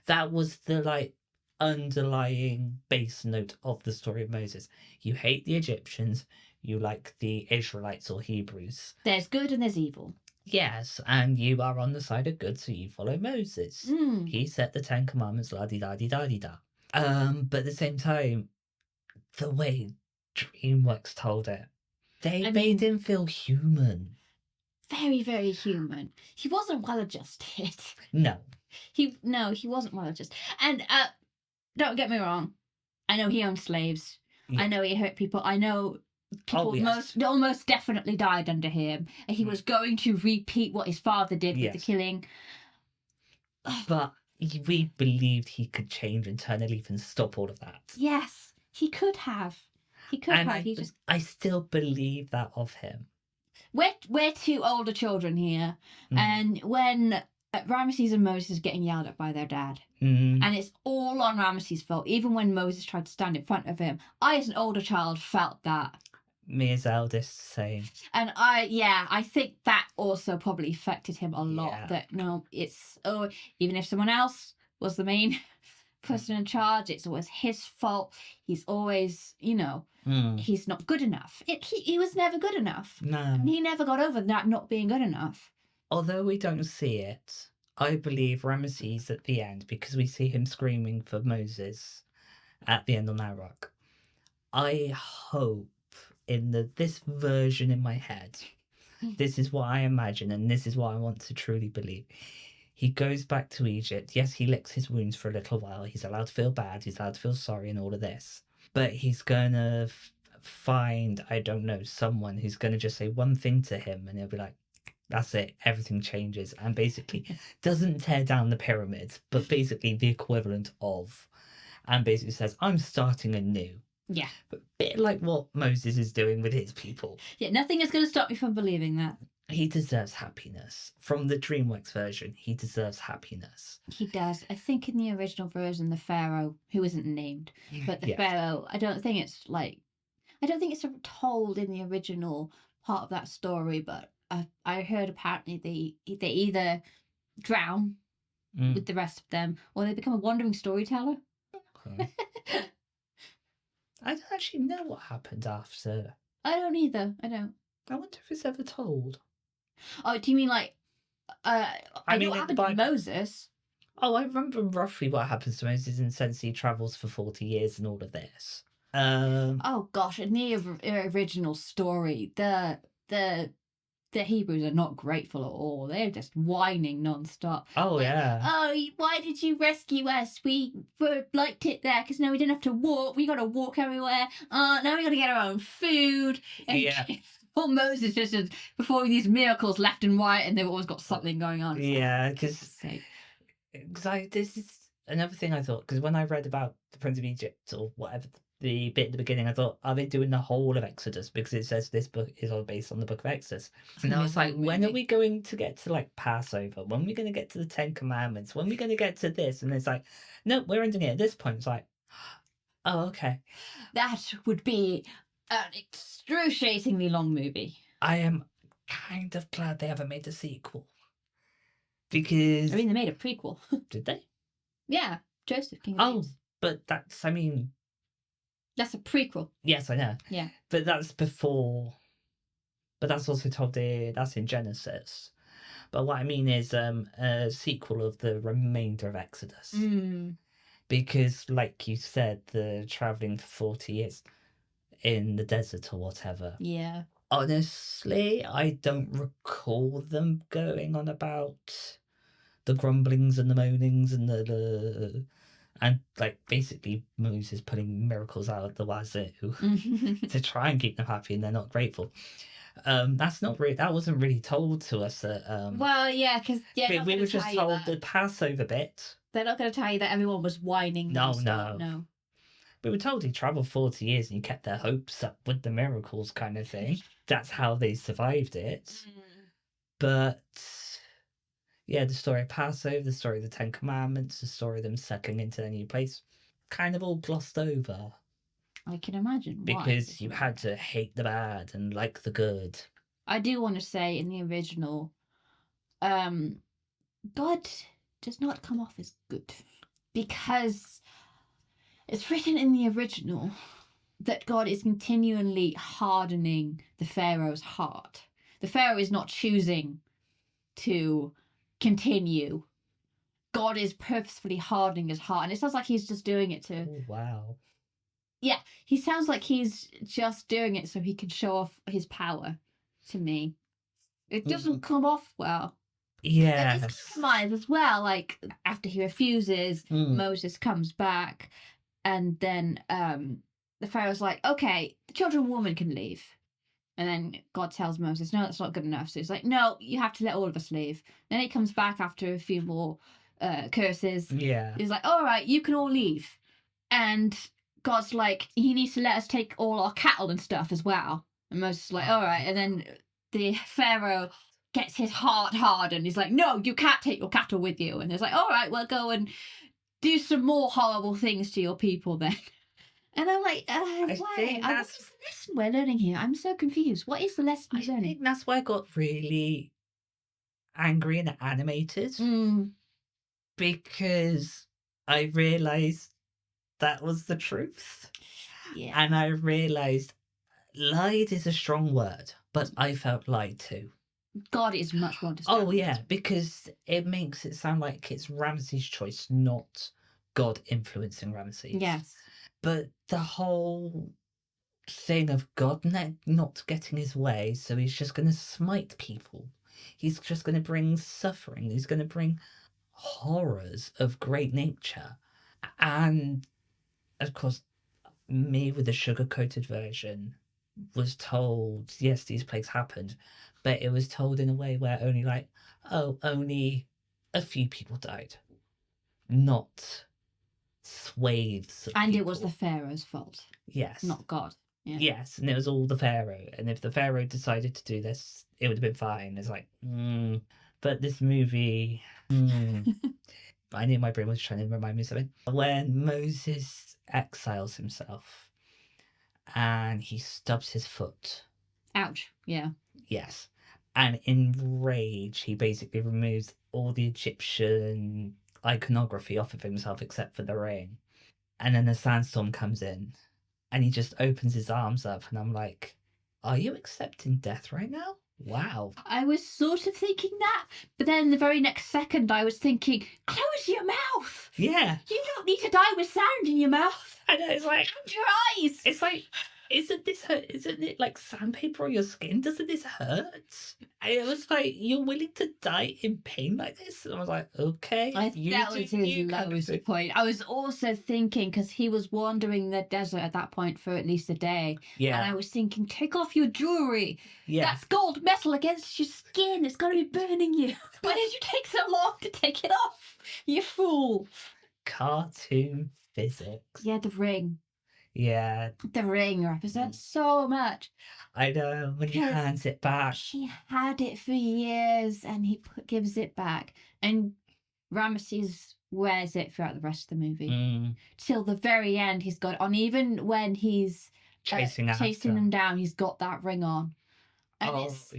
That was the underlying base note of the story of Moses. You hate the Egyptians, you like the Israelites or Hebrews. There's good and there's evil. Yes, and you are on the side of good, so you follow Moses. He set the 10 Commandments, la-di-da-di-da-di-da. But at the same time, the way DreamWorks told it, they made him feel human. Very, very human. He wasn't well adjusted. No. He wasn't well adjusted. And don't get me wrong, I know he owned slaves. Yeah. I know he hurt people. I know people almost definitely died under him. And he was going to repeat what his father did with the killing. But we believed he could change and turn a leaf and stop all of that. Yes, he could have. I still believe that of him. We're two older children here, and when Ramesses and Moses are getting yelled at by their dad, and it's all on Ramesses' fault. Even when Moses tried to stand in front of him, I, as an older child, felt that. Me as eldest, same. And I think that also probably affected him a lot. That even if someone else was the main person in charge, it's always his fault. He's always, he's not good enough. He was never good enough. No. And he never got over that not being good enough. Although we don't see it, I believe Ramesses at the end, because we see him screaming for Moses at the end on that rock. I hope in this version in my head This is what I imagine, and this is what I want to truly believe. He goes back to Egypt. Yes, he licks his wounds for a little while. He's allowed to feel bad. He's allowed to feel sorry and all of this. But he's going to find, I don't know, someone who's going to just say one thing to him, and he'll be like, that's it. Everything changes. And basically doesn't tear down the pyramids, but basically the equivalent of. And basically says, I'm starting anew. Yeah. A bit like what Moses is doing with his people. Yeah, nothing is going to stop me from believing that. He deserves happiness. From the DreamWorks version, he deserves happiness. He does. I think in the original version, the Pharaoh, who isn't named, but the Pharaoh, I don't think it's told in the original part of that story, but I heard apparently they either drown with the rest of them, or they become a wandering storyteller. Okay. I don't actually know what happened after. I don't either. I don't. I wonder if it's ever told. Oh, do you mean like? I mean, what happened to Moses? Oh, I remember roughly what happens to Moses in the sense he travels for 40 years and all of this. Oh gosh, in the original story, the Hebrews are not grateful at all. They're just whining nonstop. Oh, like, yeah. Oh, why did you rescue us? We liked it there because now we didn't have to walk. We got to walk everywhere. Now we got to get our own food. And yeah. Poor Moses just performing these miracles left and right, and they've always got something going on. Yeah, because this is another thing I thought, because when I read about the Prince of Egypt or whatever, the bit at the beginning, I thought, are they doing the whole of Exodus? Because it says this book is all based on the book of Exodus. And I was like, when are we going to get to like Passover? When are we going to get to the 10 Commandments? When are we going to get to this? And it's like, no, we're ending it at this point. It's like, oh, okay. That would be an excruciatingly long movie. I am kind of glad they haven't made a sequel. Because... I mean, they made a prequel. Did they? Yeah, Joseph, King of James. Oh, but that's, I mean... That's a prequel. Yes, I know. Yeah. But that's before... But that's also told that's in Genesis. But what I mean is a sequel of the remainder of Exodus. Because, like you said, the travelling for 40 years in the desert or whatever. Yeah. Honestly, I don't recall them going on about the grumblings and the moanings and and like basically Moses putting miracles out of the wazoo to try and keep them happy, and they're not grateful. That wasn't really told to us. Well, yeah, because we were just told the Passover bit. They're not going to tell you that everyone was whining. No. We were told he travelled 40 years and he kept their hopes up with the miracles kind of thing. That's how they survived it. But, yeah, the story of Passover, the story of the 10 Commandments, the story of them settling into their new place, kind of all glossed over. I can imagine why. Because you had to hate the bad and like the good. I do want to say in the original, God does not come off as good. Because... it's written in the original that God is continually hardening the Pharaoh's heart. The Pharaoh is not choosing to continue. God is purposefully hardening his heart. And it sounds like he's just doing it to... Oh, wow. Yeah, he sounds like he's just doing it so he can show off his power to me. It doesn't come off well. Yeah. And it's compromise as well. Like, after he refuses, Moses comes back... And then the Pharaoh's like, okay, the children and woman can leave. And then God tells Moses, no, that's not good enough. So he's like, no, you have to let all of us leave. Then he comes back after a few more curses. Yeah. He's like, all right, you can all leave. And God's like, he needs to let us take all our cattle and stuff as well. And Moses is like, all right. And then the Pharaoh gets his heart hardened. He's like, no, you can't take your cattle with you. And he's like, all right, well, go and... do some more horrible things to your people then. And I'm like, why? What's the lesson we're learning here? I'm so confused. What is the lesson we're learning? I think that's why I got really angry and animated. Because I realised that was the truth. Yeah. And I realised lied is a strong word, but I felt lied to. God is much more distracting. Oh, yeah, because it makes it sound like it's Ramses' choice, not God influencing Ramses. Yes. But the whole thing of God not getting his way, so he's just going to smite people. He's just going to bring suffering. He's going to bring horrors of great nature. And, of course, me with the sugar-coated version was told, yes, these plagues happened, but it was told in a way where only a few people died, not swathes of And it was the people. Pharaoh's fault, Yes. not God. Yeah. Yes, and it was all the Pharaoh. And if the Pharaoh decided to do this, it would have been fine. It's like, But this movie, I knew my brain was trying to remind me of something. When Moses exiles himself and he stubs his foot. Ouch. Yeah. Yes. And in rage, he basically removes all the Egyptian iconography off of himself except for the ring. And then a sandstorm comes in and he just opens his arms up. And I'm like, are you accepting death right now? Wow. I was sort of thinking that, but then the very next second I was thinking, close your mouth. Yeah. You don't need to die with sound in your mouth. I know, it's like, Close your eyes. it's like, isn't this hurt? Isn't it like sandpaper on your skin? Doesn't this hurt? And it was like, you're willing to die in pain like this? And I was like, okay. That was his lowest point. I was also thinking, because he was wandering the desert at that point for at least a day. Yeah. And I was thinking, take off your jewelry. Yeah. That's gold metal against your skin. It's going to be burning you. Why did you take so long to take it off? You fool. Cartoon physics. Yeah, the ring. Yeah. The ring represents so much. I know, when he hands it back. He had it for years and he gives it back. And Ramesses wears it throughout the rest of the movie. Till the very end, he's got it on. Even when he's chasing them down, he's got that ring on. And it's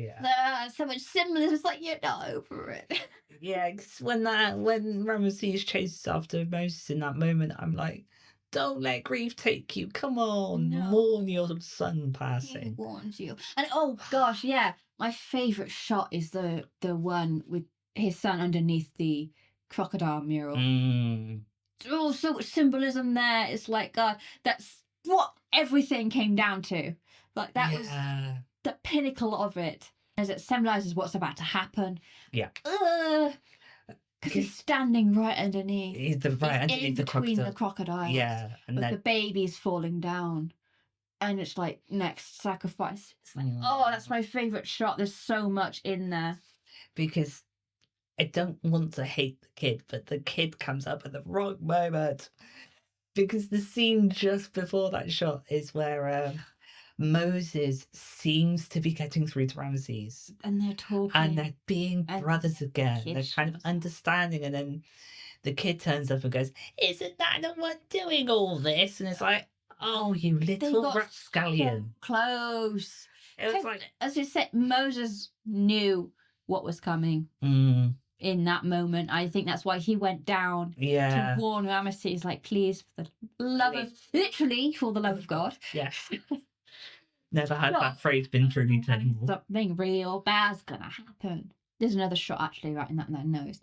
so much symbolism. It's like, you're not over it. Yeah, because when Ramesses chases after Moses in that moment, I'm like, don't let grief take you. Come on, mourn your son passing. He warns you. And oh gosh, yeah, my favourite shot is the one with his son underneath the crocodile mural. Oh, so much symbolism there. It's like that's what everything came down to. Like that was the pinnacle of it, as it symbolises what's about to happen. Yeah. Because he's standing right underneath. He's underneath the crocodiles. Yeah. And the baby's falling down. And it's like, next sacrifice. It's like, oh, that's my favourite shot. There's so much in there. Because I don't want to hate the kid, but the kid comes up at the wrong moment. Because the scene just before that shot is where Moses seems to be getting through to Ramesses. And they're talking. And they're being brothers again. They're kind of understanding. And then the kid turns up and goes, isn't that the one doing all this? And it's like, oh, you little rapscallion. So close. It was like, as you said, Moses knew what was coming. In that moment. I think that's why he went down to warn Ramesses, like, please, for the love of, literally, for the love of God. Yes. Never had that phrase been truly said. Something real bad's gonna happen. There's another shot, actually, right in that nose.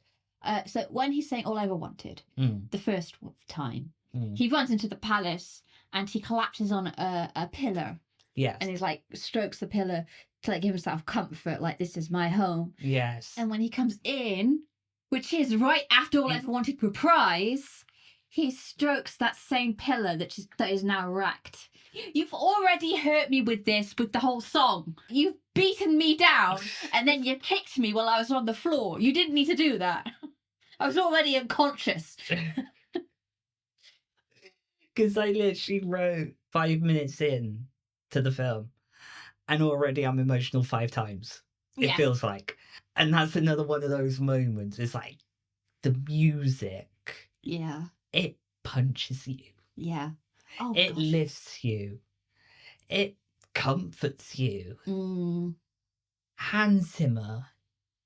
So when he's saying all I ever wanted, the first time, he runs into the palace and he collapses on a pillar. Yes. And he's like, strokes the pillar to like give himself comfort, like, this is my home. Yes. And when he comes in, which is right after All I Ever Wanted reprise, he strokes that same pillar that is now racked. You've already hurt me with this, with the whole song. You've beaten me down, and then you kicked me while I was on the floor. You didn't need to do that. I was already unconscious. Because I literally wrote 5 minutes in to the film, and already I'm emotional 5 times. It feels like. And that's another one of those moments. It's like the music. Yeah. It punches you. Yeah. Oh, it lifts you. It comforts you. Hans Zimmer,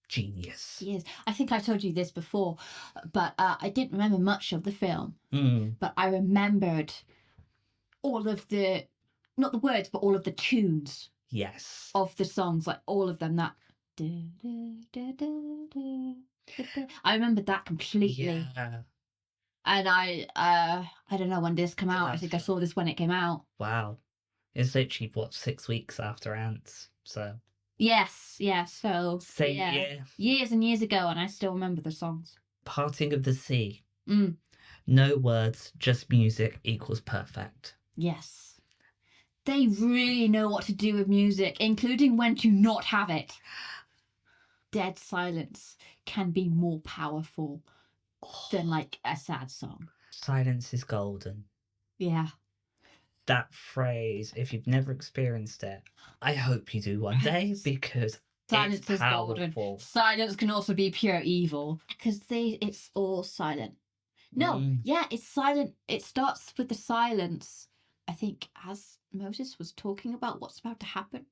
genius. He is. I think I told you this before, but I didn't remember much of the film. But I remembered all of the, not the words, but all of the tunes. Yes. Of the songs, like all of them. That. I remembered that completely. Yeah. And I don't know when this came out. I think I saw this when it came out. Wow. It's literally, 6 weeks after Antz, so... Yes, yeah, so... Same yeah. year. Years and years ago, and I still remember the songs. Parting of the Sea. Mm. No words, just music equals perfect. Yes. They really know what to do with music, including when to not have it. Dead silence can be more powerful than, like, a sad song. Silence is golden. Yeah. That phrase, if you've never experienced it, I hope you do one day, because Silence it's is powerful. golden. Silence can also be pure evil, because it's all silent. No, yeah, it's silent. It starts with the silence, I think, as Moses was talking about what's about to happen,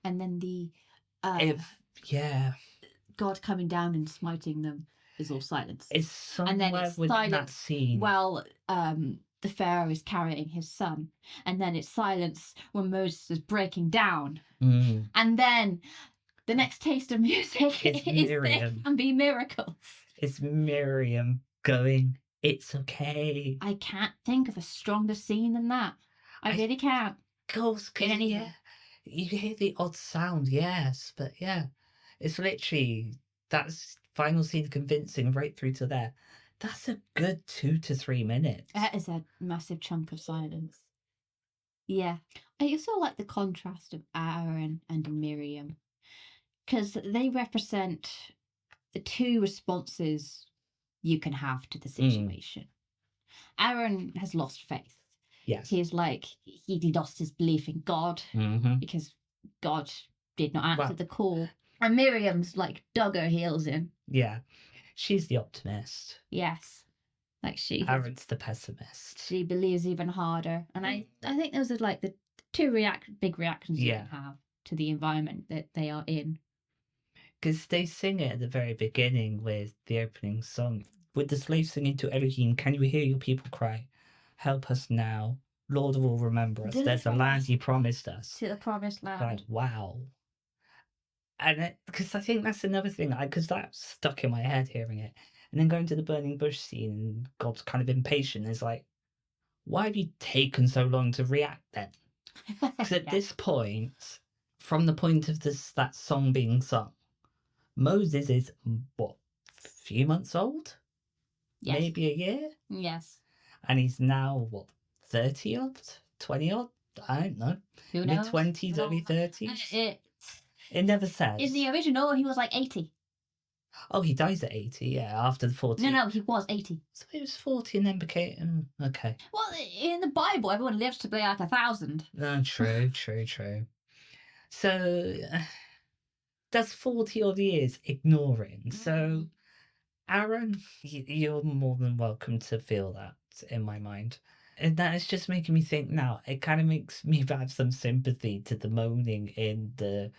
and then the God coming down and smiting them is all silence. It's somewhere and then it's within silence that scene. while the Pharaoh is carrying his son, and then it's silence when Moses is breaking down, and then the next taste of music is Miriam. There can be miracles. It's Miriam going, "It's okay." I can't think of a stronger scene than that. I really can't. Of course, yeah, you hear the odd sound, yes, but yeah, it's literally that's final scene convincing right through to there. That's a good 2 to 3 minutes. That is a massive chunk of silence. Yeah, I also like the contrast of Aaron and Miriam, because they represent the two responses you can have to the situation. Aaron has lost faith. Yes. He's like, he lost his belief in God because God did not answer the call. And Miriam's like dug her heels in. Yeah. She's the optimist. Yes. Like Aaron's the pessimist. She believes even harder. And I think those are like the two big reactions you can have to the environment that they are in. Because they sing it at the very beginning with the opening song. With the slave singing to Elohim, "Can you hear your people cry? Help us now. Lord will remember us. There's a land he promised us." To the promised land. Like, wow. And because I think that's another thing, because that's stuck in my head hearing it. And then going to the burning bush scene, God's kind of impatient. It's like, why have you taken so long to react then? Because at this point, from the point of that song being sung, Moses is, what, a few months old? Yes. Maybe a year? Yes. And he's now, what, 30 odd? 20 odd? I don't know. Who knows? Mid-20s, early 30s? It never says. In the original, he was like 80. Oh, he dies at 80, yeah, after the 40. No, he was 80. So he was 40 and then became... okay. Well, in the Bible, everyone lives to be like 1,000. True. So, that's 40 odd years ignoring. So, Aaron, you're more than welcome to feel that, in my mind. And that is just making me think now, it kind of makes me have some sympathy to the moaning in the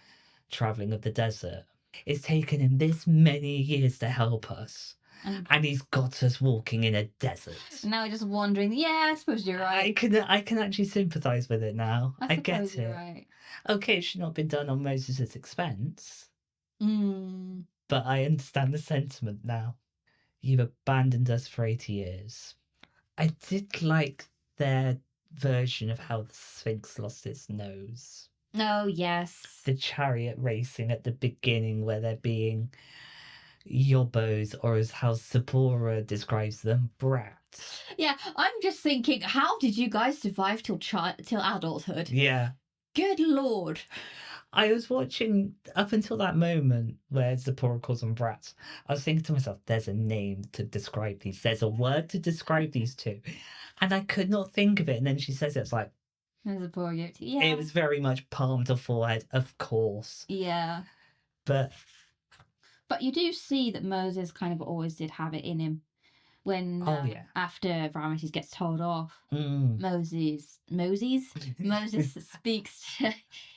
travelling of the desert. It's taken him this many years to help us. And he's got us walking in a desert. Now we're just wondering, yeah, I suppose you're right. I can actually sympathise with it now. I get it. Right. Okay, it should not have been done on Moses' expense. But I understand the sentiment now. You've abandoned us for 80 years. I did like their version of how the Sphinx lost its nose. Oh, yes. The chariot racing at the beginning where they're being yobbos, or as how Zipporah describes them, brats. Yeah, I'm just thinking, how did you guys survive till adulthood? Yeah. Good Lord. I was watching up until that moment where Zipporah calls them brats. I was thinking to myself, there's a name to describe these. There's a word to describe these two. And I could not think of it. And then she says it's like... Zipporah, yeah. It was very much palm to forehead, of course. Yeah. But you do see that Moses kind of always did have it in him. When after Ramesses gets told off, Moses speaks to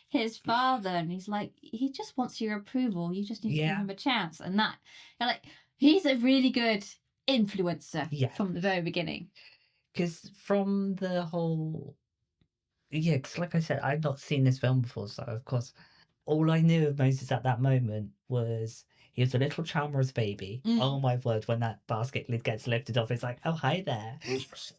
his father, and he's like, he just wants your approval. You just need to give him a chance. And that, like, he's a really good influencer from the very beginning. Because from the whole, because like I said, I'd not seen this film before, so of course, all I knew of Moses at that moment was He was a little Chalmers baby. Oh my word, when that basket lid gets lifted off, it's like, oh, hi there.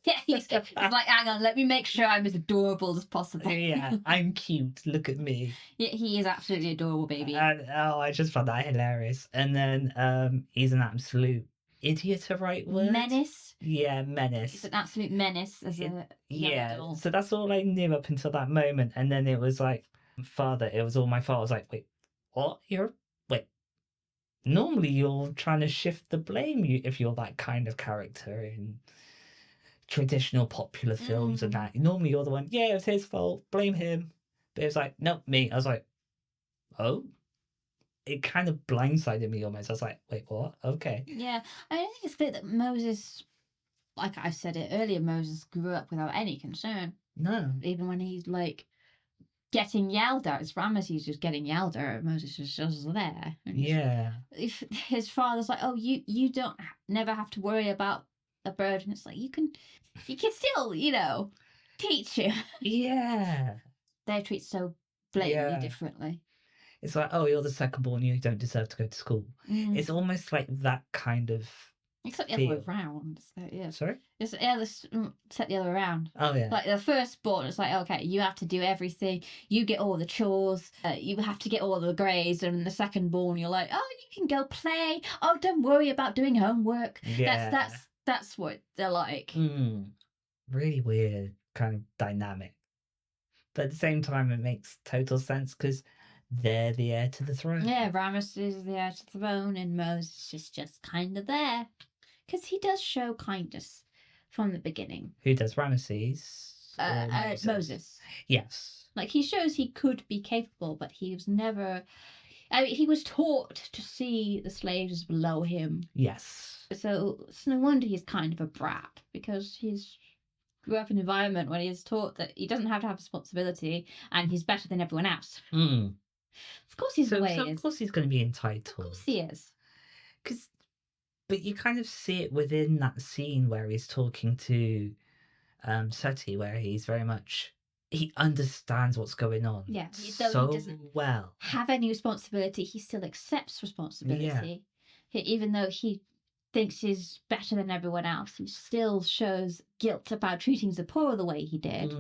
Yeah, he's like, hang on, let me make sure I'm as adorable as possible. Yeah, I'm cute. Look at me. Yeah, he is absolutely adorable, baby. I just found that hilarious. And then he's an absolute idiot, a right word? Menace. Yeah, menace. He's an absolute menace as a young adult. So that's all I knew up until that moment. And then it was like, father, it was all my fault. I was like, wait, what? Wait. Normally you're trying to shift the blame if you're that kind of character in traditional popular films and that. Normally you're the one, yeah, it was his fault, blame him. But it was like, nope, me. I was like, oh? It kind of blindsided me almost. I was like, wait, what? Okay. Yeah, I don't think it's clear that Moses, like I said it earlier, Moses grew up without any concern. No. Even when he's like getting yelled at, it's Ramesses just getting yelled at, Moses is just there. And Yeah. if his father's like, oh, you don't never have to worry about a bird, and it's like you can still, teach him. Yeah. They're treated so blatantly differently. It's like, oh, you're the second born, you don't deserve to go to school. It's almost like that kind of Except the other way around. So, yeah. Sorry? It's set the other way around. Oh, yeah. Like the firstborn, it's like, okay, you have to do everything. You get all the chores. You have to get all the grades. And the secondborn, you're like, oh, you can go play. Oh, don't worry about doing homework. Yeah. That's what they're like. Really weird kind of dynamic. But at the same time, it makes total sense because they're the heir to the throne. Yeah, Ramesses is the heir to the throne, and Moses is just kind of there. Because he does show kindness from the beginning. Who does, Ramesses? Moses. Yes. Like, he shows he could be capable, but he was never... I mean, he was taught to see the slaves as below him. Yes. So it's no wonder he's kind of a brat, because he's grew up in an environment where he's taught that he doesn't have to have responsibility, and he's better than everyone else. Of course he's the way he is. Of course he's going to be entitled. Of course he is. But you kind of see it within that scene where he's talking to Seti, where he's very much... He understands what's going on. Yeah, so he doesn't well. have any responsibility, he still accepts responsibility. Yeah. Even though he thinks he's better than everyone else, he still shows guilt about treating Zipporah the way he did.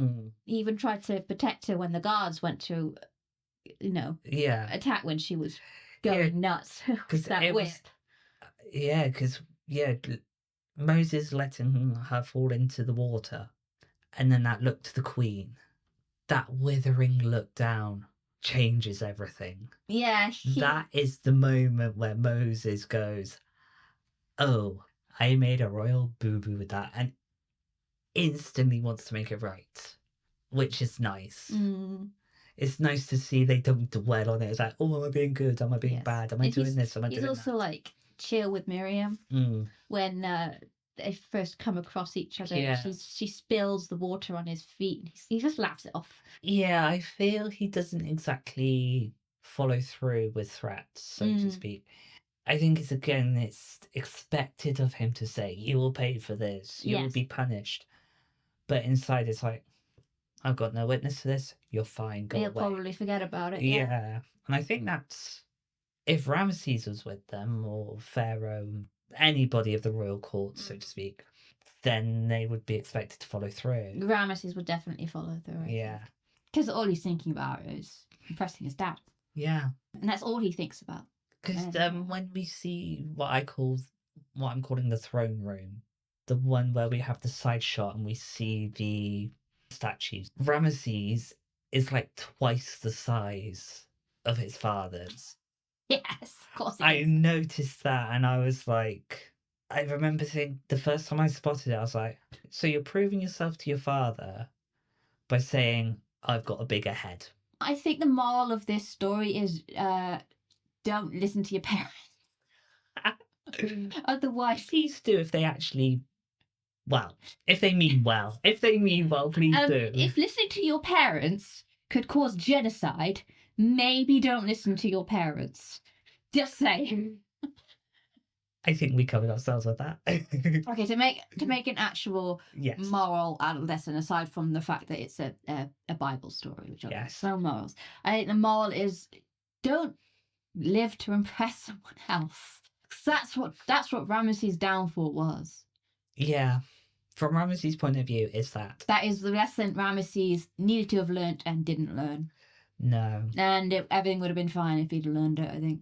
He even tried to protect her when the guards went to, attack when she was going nuts with that whip. Because Moses letting her fall into the water, and then that look to the queen, that withering look down changes everything. Yeah. That is the moment where Moses goes, oh, I made a royal boo-boo with that, and instantly wants to make it right, which is nice. It's nice to see they don't dwell on it. It's like, oh, am I being good? Am I being bad? Am I doing this? Am I doing that? He's also like chill with Miriam when they first come across each other. Yeah. She spills the water on his feet, and he just laughs it off. Yeah, I feel he doesn't exactly follow through with threats, so to speak. I think it's expected of him to say, you will pay for this, you will be punished. But inside it's like, I've got no witness to this, you're fine, go away. He'll probably forget about it. Yeah. And I think that's, if Ramesses was with them, or Pharaoh, anybody of the royal court, so to speak, then they would be expected to follow through. Ramesses would definitely follow through. Yeah. Because all he's thinking about is impressing his dad. Yeah. And that's all he thinks about. Because when we see what I'm calling the throne room, the one where we have the side shot and we see the statues, Ramesses is like twice the size of his father's. Yes, of course he I is. noticed that, and I was like, I remember saying the first time I spotted it, I was like, so you're proving yourself to your father by saying, I've got a bigger head. I think the moral of this story is don't listen to your parents. Otherwise, please do if they actually, if they mean well. If they mean well, please do. If listening to your parents could cause genocide, maybe don't listen to your parents. Just saying. I think we covered ourselves with that. Okay, to make an actual moral lesson, aside from the fact that it's a Bible story, which are so morals, I think the moral is don't live to impress someone else. That's what Ramesses' downfall was. Yeah. From Ramesses' point of view, is that. That is the lesson Ramesses needed to have learnt and didn't learn. No. And everything would have been fine if he'd learned it, I think.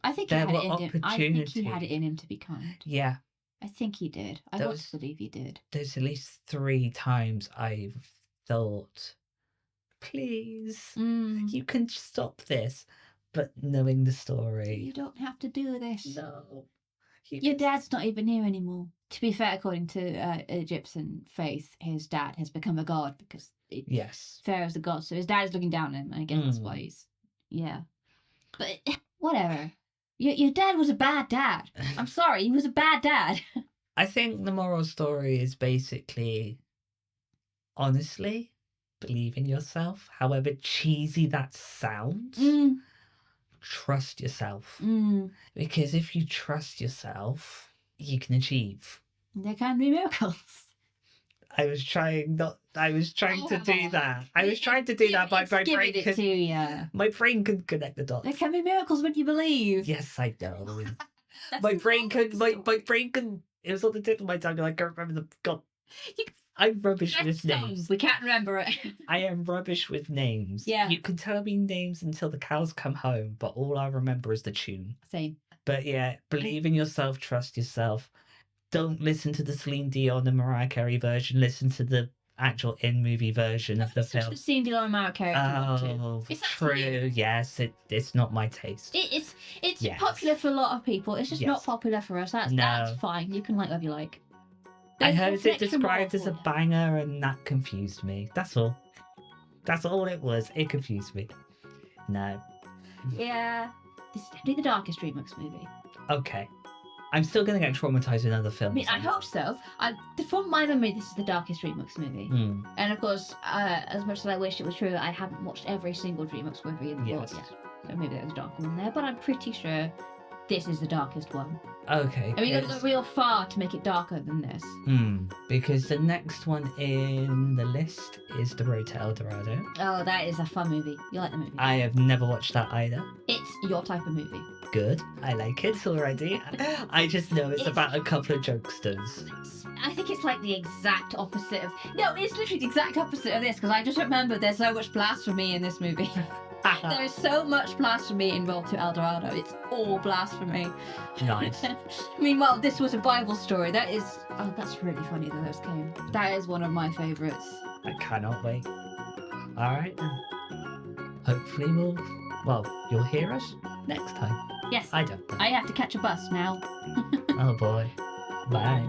I think he had it in him. I think he had it in him to be kind. Yeah. I think he did. I want to believe he did. There's at least 3 times I've thought, please, you can stop this. But knowing the story... You don't have to do this. No. Your dad's not even here anymore. To be fair, according to Egyptian faith, his dad has become a god because Pharaoh's a god. So his dad is looking down on him. And I guess that's why he's... Yeah. But whatever. Your dad was a bad dad. I'm sorry, he was a bad dad. I think the moral story is basically, honestly, believe in yourself. However cheesy that sounds, trust yourself. Because if you trust yourself, you can achieve. There can be miracles. I was trying to do that. I was trying to do that, but my brain couldn't connect the dots. There can be miracles when you believe. Yes, I know. my brain couldn't. It was on the tip of my tongue, and I can't remember the. God, I'm rubbish with names. We can't remember it. I am rubbish with names. Yeah. You can tell me names until the cows come home, but all I remember is the tune. Same. But yeah, believe in yourself, trust yourself. Don't listen to the Celine Dion and Mariah Carey version. Listen to the actual in-movie version of the film. The Celine Dion and Mariah Carey. Oh, true. Yes, it's not my taste. It's popular for a lot of people. It's just not popular for us. That's fine. You can like whatever you like. I heard it described as a banger, and that confused me. That's all. That's all it was. It confused me. No. Yeah. This is definitely the darkest DreamWorks movie. Okay. I'm still going to get traumatized with other films. I mean, I hope so. From my memory, this is the darkest DreamWorks movie. And of course, as much as I wish it was true, I haven't watched every single DreamWorks movie in the world yet. So maybe there's a darker one there, but I'm pretty sure this is the darkest one. Okay. I mean, you've got to go real far to make it darker than this. Because the next one in the list is The Road to El Dorado. Oh, that is a fun movie. You like the movie? I have never watched that either. It's your type of movie. Good. I like it already. I just know it's about a couple of jokesters. I think it's like the exact opposite of... No, it's literally the exact opposite of this, because I just remember there's so much blasphemy in this movie. There's so much blasphemy in Road to El Dorado. It's all blasphemy. Nice. Meanwhile, this was a Bible story. That is... Oh, that's really funny that those came. That is one of my favourites. I cannot wait. Alright then. Hopefully you'll hear us next time. Yes. I don't know. I have to catch a bus now. Oh boy. Bye.